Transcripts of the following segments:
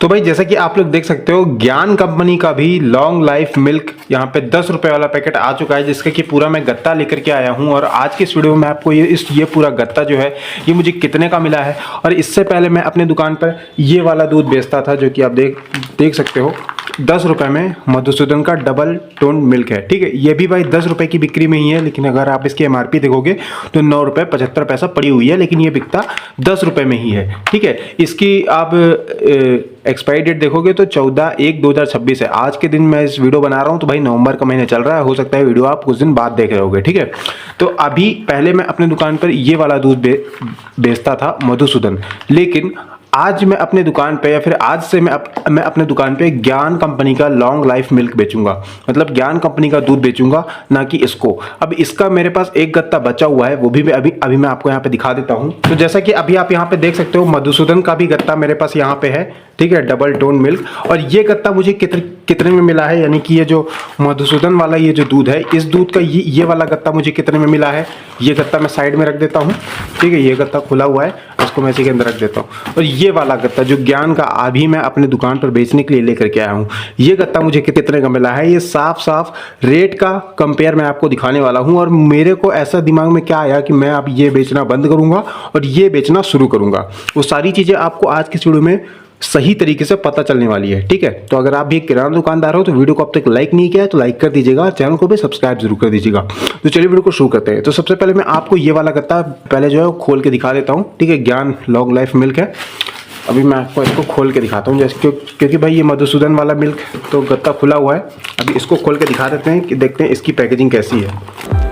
तो भाई जैसा कि आप लोग देख सकते हो, ज्ञान कंपनी का भी लॉन्ग लाइफ मिल्क यहाँ पे 10 रुपए वाला पैकेट आ चुका है, जिसका कि पूरा मैं गत्ता लेकर के आया हूँ। और आज की इस वीडियो में मैं आपको ये पूरा गत्ता जो है ये मुझे कितने का मिला है। और इससे पहले मैं अपने दुकान पर ये वाला दूध बेचता था, जो कि आप देख सकते हो 10 रुपए में मधुसूदन का डबल टोन मिल्क है। ठीक है, ये भी भाई 10 रुपए की बिक्री में ही है, लेकिन अगर आप इसकी एमआरपी देखोगे तो 9 रुपए 75 पैसा पड़ी हुई है, लेकिन ये बिकता 10 रुपए में ही है। ठीक है, इसकी आप एक्सपायरी डेट देखोगे तो 14/1/2026 है। आज के दिन मैं इस वीडियो बना रहा हूँ तो भाई नवंबर का महीना चल रहा है, हो सकता है वीडियो आप कुछ दिन बाद देख रहे होगे। ठीक है, तो अभी पहले मैं अपने दुकान पर ये वाला दूध बेचता था मधुसूदन, लेकिन आज मैं अपने दुकान पे या फिर आज से मैं अपने दुकान पे ज्ञान कंपनी का लॉन्ग लाइफ मिल्क बेचूंगा, मतलब ज्ञान कंपनी का दूध बेचूंगा, ना कि इसको। अब इसका मेरे पास एक गत्ता बचा हुआ है, वो भी मैं अभी मैं आपको यहाँ पे दिखा देता हूँ। तो जैसा कि अभी आप यहाँ पे देख सकते हो, मधुसूदन का भी गत्ता मेरे पास यहाँ पे है। ठीक है, डबल टोन मिल्क। और ये गत्ता मुझे कितने में मिला है, यानी कि ये जो मधुसूदन वाला ये जो दूध है, इस दूध का ये वाला गत्ता मुझे कितने में मिला है, ये गत्ता मैं साइड में रख देता हूँ। ठीक है, ये गत्ता खुला हुआ है, इसको मैं इसी के अंदर रख देता हूँ। और ये वाला गत्ता जो ज्ञान का अभी मैं अपने दुकान पर बेचने के लिए लेकर के आया हूँ, ये गत्ता मुझे कितने का मिला है, ये साफ साफ रेट का कंपेयर मैं आपको दिखाने वाला हूँ। और मेरे को ऐसा दिमाग में क्या आया कि मैं अब ये बेचना बंद करूंगा और ये बेचना शुरू करूंगा। वो सारी चीजें आपको आज की वीडियो में सही तरीके से पता चलने वाली है। ठीक है, तो अगर आप भी एक किराना दुकानदार हो तो वीडियो को अब तक लाइक नहीं किया है तो लाइक कर दीजिएगा, चैनल को भी सब्सक्राइब जरूर कर दीजिएगा। तो चलिए वीडियो को शुरू करते हैं। तो सबसे पहले मैं आपको ये वाला गत्ता पहले जो है खोल के दिखा देता हूँ। ठीक है, ज्ञान लॉन्ग लाइफ मिल्क है। अभी मैं आपको इसको खोल के दिखाता हूँ, जैसे क्योंकि भाई ये मधुसूदन वाला मिल्क तो गत्ता खुला हुआ है। अभी इसको खोल के दिखा देते हैं कि देखते हैं इसकी पैकेजिंग कैसी है।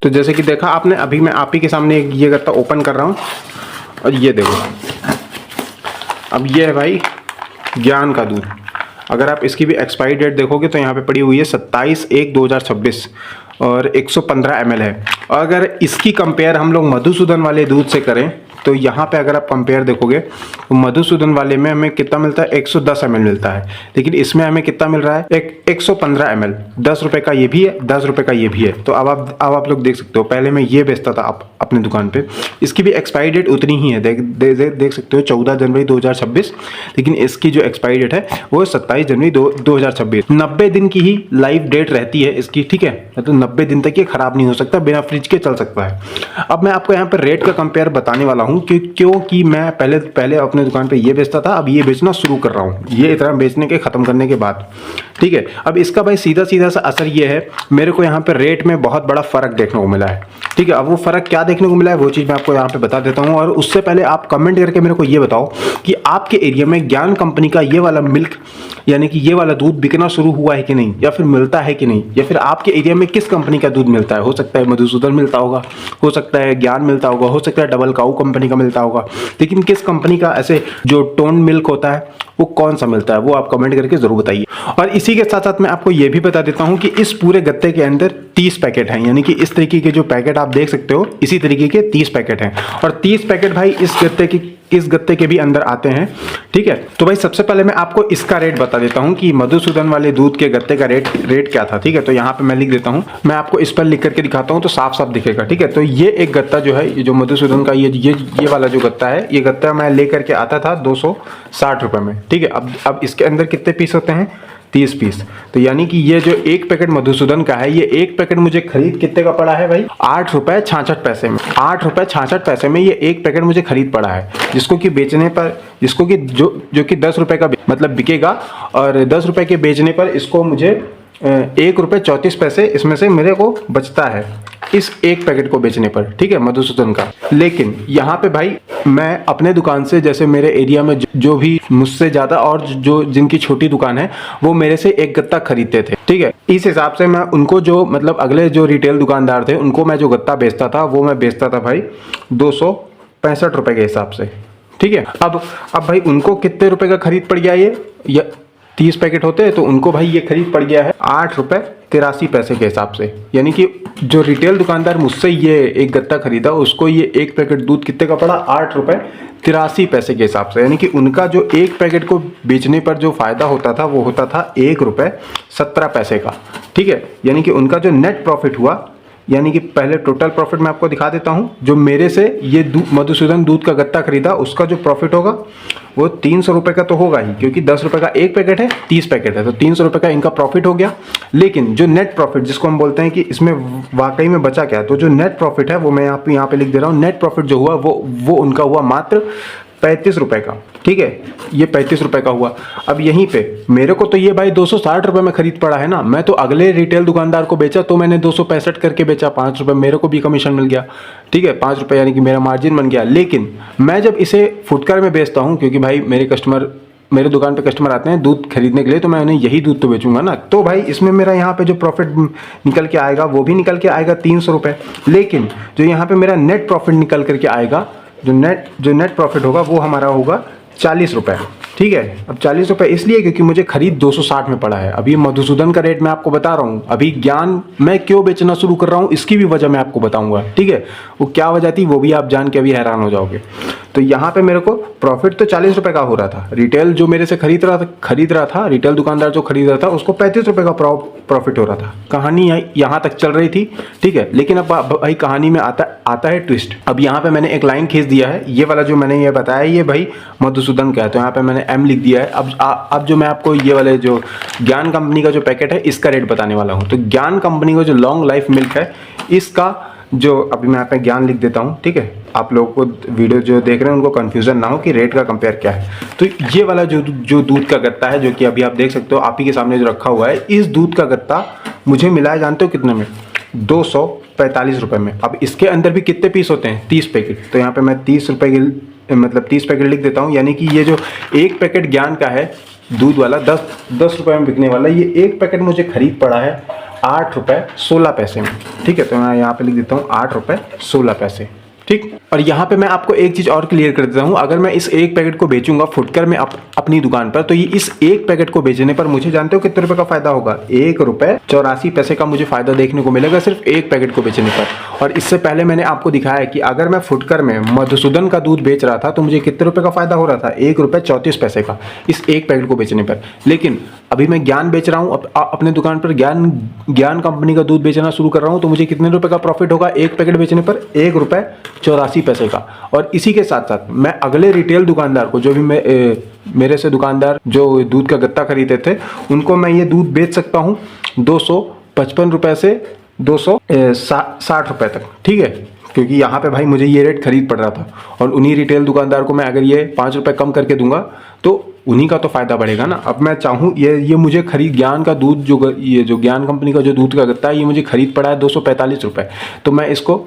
तो जैसे कि देखा आपने, अभी मैं आप ही के सामने ये गत्ता ओपन कर रहा हूँ और ये देखो, अब ये है भाई ज्ञान का दूध। अगर आप इसकी भी एक्सपायरी डेट देखोगे तो यहाँ पे पड़ी हुई है 27/1/2026 और 115 ml है। और अगर इसकी कंपेयर हम लोग मधुसूदन वाले दूध से करें तो यहाँ पे अगर आप कंपेयर देखोगे तो मधुसूदन वाले में हमें कितना मिलता है, 110 ml मिलता है, लेकिन इसमें हमें कितना मिल रहा है, 115 ml। 10 रुपए का ये भी है, 10 रुपए का ये भी है। तो अब आप लोग देख सकते हो, पहले मैं ये बेचता था अपने दुकान पे, इसकी भी एक्सपायरी डेट उतनी ही है, देख सकते हो 14 जनवरी 2026, लेकिन इसकी जो एक्सपायरी डेट है वो 27 जनवरी 2026। 90 दिन की ही लाइफ डेट रहती है इसकी। ठीक है, मतलब 90 दिन तक ये खराब नहीं हो सकता, बिना फ्रिज के चल सकता है। अब मैं आपको यहाँ पर रेट का कंपेयर बताने वाला हूँ, क्योंकि मैं पहले अपने दुकान पे ये बेचता था, अब ये बेचना शुरू कर रहा हूँ, ये इतना बेचने के खत्म करने के बाद। ठीक है, अब इसका भाई सीधा सा असर ये है, मेरे को यहाँ पे रेट में बहुत बड़ा फर्क देखने को मिला है। ठीक है, अब वो फर्क क्या देखने को मिला है वो चीज़ मैं आपको यहाँ पे बता देता हूँ। और उससे पहले आप कमेंट करके मेरे को ये बताओ कि आपके एरिया में ज्ञान कंपनी का ये वाला मिल्क यानी कि ये वाला दूध बिकना शुरू हुआ है कि नहीं, या फिर मिलता है कि नहीं, या फिर आपके एरिया में किस कंपनी का दूध मिलता है। हो सकता है मधुसूदन मिलता होगा, हो सकता है ज्ञान मिलता होगा, हो सकता है डबल काऊ कंपनी का मिलता होगा, लेकिन किस कंपनी का ऐसे जो टोन मिल्क होता है वो कौन सा मिलता है, वो आप कमेंट करके जरूर बताइए। और इसी के साथ साथ मैं आपको ये भी बता देता हूं कि इस पूरे गत्ते के अंदर 30 पैकेट हैं, यानी कि इस तरीके के जो पैकेट आप देख सकते हो, इसी तरीके के 30 पैकेट हैं। और 30 पैकेट भाई इस गत्ते के भी अंदर आते हैं। ठीक है, तो भाई सबसे पहले मैं आपको इसका रेट बता देता हूं कि मधुसूदन वाले दूध के गत्ते का रेट क्या था। ठीक है, तो यहाँ पे मैं लिख देता हूं, मैं आपको इस पर लिख करके दिखाता हूं तो साफ साफ दिखेगा। ठीक है, तो ये एक गत्ता जो है, ये जो मधुसूदन का ये वाला जो गत्ता है, ये गत्ता मैं लेकर के आता था 260 रुपए में। ठीक है, अब इसके अंदर कितने पीस होते हैं, 30 पीस। तो यानी कि ये जो एक पैकेट मधुसूदन का है, ये एक पैकेट मुझे खरीद कितने का पड़ा है भाई, 8 रुपए 66 पैसे में। 8 रुपए 66 पैसे में ये एक पैकेट मुझे खरीद पड़ा है, जिसको कि बेचने पर, जिसको कि जो कि 10 रुपए का मतलब बिकेगा, और 10 रुपए के बेचने पर इसको मुझे 1 रुपए 34 पैसे इसमें से मेरे को बचता है इस एक पैकेट को बेचने पर। ठीक है, मधुसूदन का। लेकिन यहाँ पे भाई मैं अपने दुकान से, जैसे मेरे एरिया में जो भी मुझसे ज्यादा और जो जिनकी छोटी दुकान है वो मेरे से एक गत्ता खरीदते थे। ठीक है, इस हिसाब से मैं उनको जो मतलब अगले जो रिटेल दुकानदार थे उनको मैं जो गत्ता बेचता था वो मैं बेचता था भाई 265 रुपए के हिसाब से। ठीक है, अब भाई उनको कितने रुपए का खरीद पड़ गया, ये 30 पैकेट होते हैं तो उनको भाई ये खरीद पड़ गया है 8 रुपए 83 पैसे के हिसाब से। यानी कि जो रिटेल दुकानदार मुझसे ये एक गत्ता खरीदा उसको ये एक पैकेट दूध कितने का पड़ा, 8 रुपए 83 पैसे के हिसाब से। यानी कि उनका जो एक पैकेट को बेचने पर जो फायदा होता था वो होता था 1 रुपए 17 पैसे का। ठीक है, यानी कि उनका जो नेट प्रॉफिट हुआ यानी कि पहले टोटल प्रॉफिट मैं आपको दिखा देता हूँ। जो मेरे से ये मधुसूदन दूध का गत्ता खरीदा उसका जो प्रॉफिट होगा वो 300 रुपये का तो होगा ही, क्योंकि 10 रुपये का एक पैकेट है, 30 पैकेट है, तो 300 रुपये का इनका प्रॉफिट हो गया। लेकिन जो नेट प्रॉफिट जिसको हम बोलते हैं कि इसमें वाकई में बचा क्या, तो जो नेट प्रॉफिट है वो मैं यहाँ पे लिख दे रहा हूँ। नेट प्रॉफिट जो हुआ वो उनका हुआ मात्र 35 रुपये का। ठीक है, ये 35 रुपये का हुआ। अब यहीं पे मेरे को तो ये भाई 260 रुपये में खरीद पड़ा है ना, मैं तो अगले रिटेल दुकानदार को बेचा तो मैंने 265 करके बेचा, 5 रुपये मेरे को भी कमीशन मिल गया। ठीक है, 5 रुपये यानी कि मेरा मार्जिन बन गया। लेकिन मैं जब इसे फुटकर में बेचता हूँ, क्योंकि भाई मेरे दुकान पे कस्टमर आते हैं दूध खरीदने के लिए, तो मैं उन्हें यही दूध तो बेचूंगा ना, तो भाई इसमें मेरा यहाँ पे जो प्रॉफिट निकल के आएगा वो भी निकल के आएगा 300 रुपये। लेकिन जो यहाँ पे मेरा नेट प्रॉफिट निकल करके आएगा, जो नेट प्रॉफिट होगा वो हमारा होगा 40 रुपये। ठीक है, अब 40 रुपये इसलिए क्योंकि मुझे खरीद 260 में पड़ा है। अभी मधुसूदन का रेट मैं आपको बता रहा हूँ, अभी ज्ञान मैं क्यों बेचना शुरू कर रहा हूँ इसकी भी वजह मैं आपको बताऊंगा। ठीक है, वो क्या वजह थी वो भी आप जान के अभी हैरान हो जाओगे। तो यहाँ पे मेरे को प्रॉफिट तो 40 रुपये का हो रहा था, रिटेल जो मेरे से खरीद रहा था रिटेल दुकानदार जो खरीद रहा था उसको 35 रुपये का प्रॉफिट हो रहा था। कहानी यहाँ तक चल रही थी। ठीक है, लेकिन अब भाई कहानी में आता है ट्विस्ट। अब यहाँ पे मैंने एक लाइन खींच दिया है, ये वाला जो मैंने ये बताया ये भाई मधुसूदन का है, तो यहाँ पे मैंने M लिख दिया है। अब जो मैं आपको ये वाले जो ज्ञान कंपनी का जो पैकेट है इसका रेट बताने वाला हूँ। तो ज्ञान कंपनी का जो लॉन्ग लाइफ मिल्क है इसका जो अभी मैं यहाँ पे ज्ञान लिख देता हूँ। ठीक है, आप लोगों को वीडियो जो देख रहे हैं उनको कंफ्यूजन ना हो कि रेट का कंपेयर क्या है। तो ये वाला जो दूध का गत्ता है जो कि अभी आप देख सकते हो आप ही के सामने जो रखा हुआ है, इस दूध का गत्ता मुझे मिला है जानते हो कितने में, 245 रुपये में। अब इसके अंदर भी कितने पीस होते हैं, 30 पैकेट। तो यहाँ पे मैं 30 रुपये की मतलब 30 पैकेट लिख देता हूँ, यानी कि ये जो एक पैकेट ज्ञान का है दूध वाला 10 रुपये में बिकने वाला, ये एक पैकेट मुझे खरीद पड़ा है 8 रुपये 16 पैसे में। ठीक है, तो मैं यहाँ पे लिख देता हूँ 8 रुपये 16 पैसे। ठीक, और यहाँ पे मैं आपको एक चीज़ और क्लियर कर देता हूँ, अगर मैं इस एक पैकेट को बेचूंगा फुटकर में अपनी दुकान पर, तो ये इस एक पैकेट को बेचने पर मुझे जानते हो कितने रुपए का फायदा होगा, 1 रुपये 84 पैसे का मुझे फायदा देखने को मिलेगा सिर्फ एक पैकेट को बेचने पर। और इससे पहले मैंने आपको दिखाया कि अगर मैं फुटकर में मधुसूदन का दूध बेच रहा था तो मुझे कितने रुपए का फायदा हो रहा था, 1 रुपये 34 पैसे का इस एक पैकेट को बेचने पर। लेकिन अभी मैं ज्ञान बेच रहा हूँ अपने दुकान पर, ज्ञान कंपनी का दूध बेचना शुरू कर रहा हूँ, तो मुझे कितने रुपए का प्रॉफिट होगा एक पैकेट बेचने पर, 1 रुपये 84 पैसे का। और इसी के साथ साथ मैं अगले रिटेल दुकानदार को, जो भी मेरे से दुकानदार जो दूध का गत्ता खरीदे थे, उनको मैं ये दूध बेच सकता हूँ 255 रुपये से 260 रुपये तक। ठीक है, क्योंकि यहाँ पे भाई मुझे ये रेट खरीद पड़ रहा था, और उन्हीं रिटेल दुकानदार को मैं अगर ये 5 रुपये कम करके दूंगा तो उन्हीं का तो फायदा बढ़ेगा ना। अब मैं चाहूँ ये मुझे खरीद ज्ञान का दूध ये जो ज्ञान कंपनी का जो दूध का गत्ता है ये मुझे खरीद पड़ा है 245 रुपये, तो मैं इसको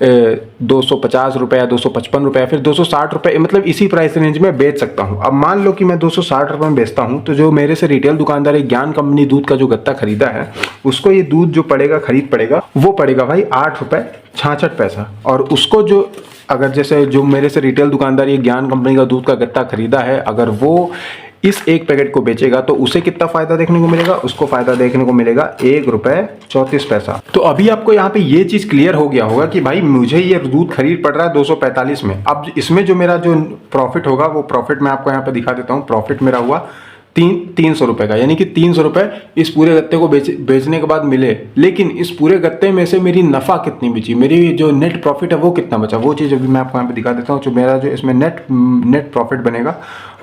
250 रुपये या 255 रुपये फिर 260 रुपये मतलब इसी प्राइस रेंज में बेच सकता हूँ। अब मान लो कि मैं 260 रुपये में बेचता हूँ, तो जो मेरे से रिटेल दुकानदार है ज्ञान कंपनी दूध का जो गत्ता खरीदा है उसको ये दूध जो पड़ेगा खरीद पड़ेगा वो पड़ेगा भाई 8 रुपये 66 पैसा। और उसको जो अगर जैसे जो मेरे से रिटेल दुकानदार ये ज्ञान कंपनी का दूध का गत्ता खरीदा है, अगर वो इस एक पैकेट को बेचेगा तो उसे कितना फायदा देखने को मिलेगा, उसको फायदा देखने को मिलेगा 1 रुपये 34 पैसा। तो अभी आपको यहाँ पे ये चीज क्लियर हो गया होगा कि भाई मुझे ये दूध खरीद पड़ रहा है 245 में। अब इसमें जो मेरा जो प्रॉफिट होगा वो प्रॉफिट मैं आपको यहाँ पे दिखा देता हूँ। प्रॉफिट मेरा हुआ 300 रुपये का, यानी कि 300 रुपये इस पूरे गत्ते को बेचने के बाद मिले। लेकिन इस पूरे गत्ते में से मेरी नफ़ा कितनी बची, मेरी जो नेट प्रॉफिट है वो कितना बचा, वो चीज़ अभी मैं आपको यहाँ पे दिखा देता हूँ। जो मेरा जो इसमें नेट प्रॉफिट बनेगा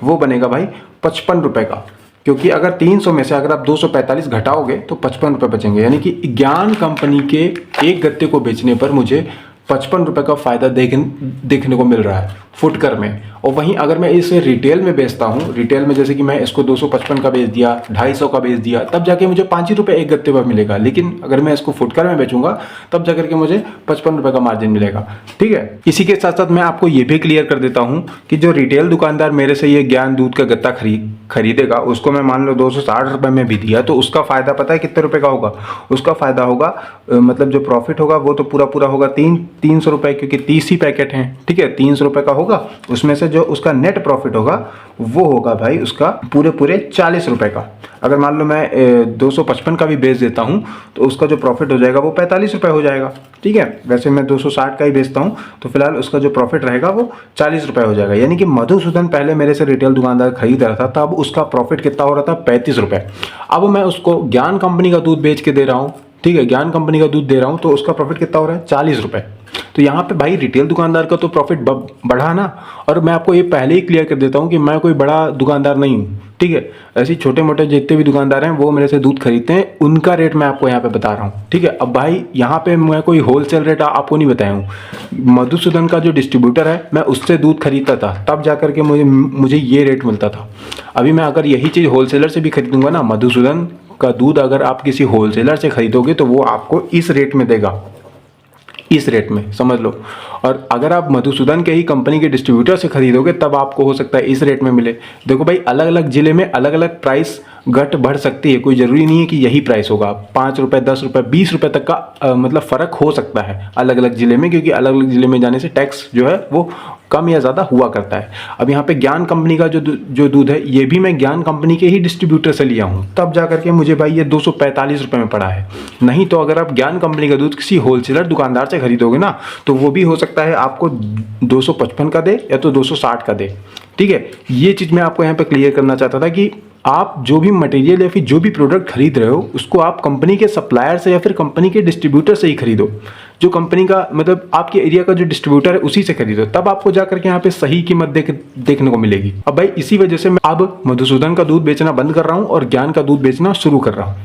वो बनेगा भाई 55 रुपये का, क्योंकि अगर 300 में से अगर आप 245 घटाओगे तो 55 रुपये बचेंगे। यानी कि ज्ञान कंपनी के एक गत्ते को बेचने पर मुझे 55 रुपये का फायदा देखने को मिल रहा है फुटकर में। और वहीं अगर मैं इसे रिटेल में बेचता हूँ, रिटेल में जैसे कि मैं इसको 255 का बेच दिया, 250 का बेच दिया, तब जाके मुझे 5 ही रुपये एक गत्ते पर मिलेगा। लेकिन अगर मैं इसको फुटकर में बेचूंगा तब जाकर के मुझे 55 रुपये का मार्जिन मिलेगा। ठीक है, इसी के साथ साथ मैं आपको ये भी क्लियर कर देता हूँ कि जो रिटेल दुकानदार मेरे से ये ज्ञान दूध का गत्ता खरीदेगा, उसको मैं मान लो 260 रुपये में भी दिया, तो उसका फायदा पता है कितने रुपये का होगा, उसका फायदा होगा मतलब जो प्रॉफिट होगा वो तो पूरा होगा 300 रुपये, क्योंकि 30 ही पैकेट हैं। ठीक है, 300 रुपये का होगा, उसमें से जो उसका नेट प्रॉफिट होगा वो होगा भाई उसका पूरे 40 रुपये का। अगर मान लो मैं 255 का भी बेच देता हूँ तो उसका जो प्रॉफिट हो जाएगा वो 45 रुपये हो जाएगा। ठीक है, वैसे मैं 260 का ही बेचता हूँ तो फिलहाल उसका जो प्रॉफिट रहेगा वो 40 रुपये हो जाएगा। यानी कि मधुसूदन पहले मेरे से रिटेल दुकानदार खरीद रहा था तब उसका प्रॉफिट कितना हो रहा था, 35 रुपये। अब मैं उसको ज्ञान कंपनी का दूध बेच के दे रहा हूँ ठीक है, ज्ञान कंपनी का दूध दे रहा हूँ, तो उसका प्रॉफिट कितना हो रहा है, 40 रुपये। तो यहाँ पे भाई रिटेल दुकानदार का तो प्रॉफिट बढ़ा ना। और मैं आपको ये पहले ही क्लियर कर देता हूँ कि मैं कोई बड़ा दुकानदार नहीं हूँ, ठीक है। ऐसे छोटे मोटे जितने भी दुकानदार हैं वो मेरे से दूध खरीदते हैं, उनका रेट मैं आपको यहाँ पे बता रहा हूँ, ठीक है। अब भाई यहाँ पे मैं कोई होलसेल रेट आपको नहीं बताया हूँ। मधुसूदन का जो डिस्ट्रीब्यूटर है, मैं उससे दूध खरीदता था, तब जा करके मुझे ये रेट मिलता था। अभी मैं अगर यही चीज़ होलसेलर से भी खरीदूंगा ना, मधुसूदन का दूध अगर आप किसी होलसेलर से खरीदोगे तो वो आपको इस रेट में देगा, इस रेट में, समझ लो। और अगर आप मधुसूदन के ही कंपनी के डिस्ट्रीब्यूटर से खरीदोगे तब आपको हो सकता है इस रेट में मिले। देखो भाई, अलग अलग जिले में अलग अलग प्राइस घट बढ़ सकती है, कोई ज़रूरी नहीं है कि यही प्राइस होगा। 5 रुपये, 10 रुपये, 20 रुपये तक का मतलब फ़र्क हो सकता है अलग अलग ज़िले में, क्योंकि अलग अलग ज़िले में जाने से टैक्स जो है वो कम या ज़्यादा हुआ करता है। अब यहाँ पे ज्ञान कंपनी का जो दूध है, ये भी मैं ज्ञान कंपनी के ही डिस्ट्रीब्यूटर से लिया हूँ, तब जा करके मुझे भाई ये 245 रुपये में पड़ा है। नहीं तो अगर आप ज्ञान कंपनी का दूध किसी होलसेलर दुकानदार से खरीदोगे ना, तो वो भी हो सकता है आपको 255 का दे या तो 260 का दे, ठीक है। ये चीज़ मैं आपको यहाँ पे क्लियर करना चाहता था कि आप जो भी मटेरियल या फिर जो भी प्रोडक्ट खरीद रहे हो, उसको आप कंपनी के सप्लायर से या फिर कंपनी के डिस्ट्रीब्यूटर से ही खरीदो। जो कंपनी का मतलब आपके एरिया का जो डिस्ट्रीब्यूटर है उसी से खरीदो, तब आपको जाकर के यहाँ पे सही कीमत देखने को मिलेगी। अब भाई इसी वजह से मैं अब मधुसूदन का दूध बेचना बंद कर रहा हूँ और ज्ञान का दूध बेचना शुरू कर रहा हूँ।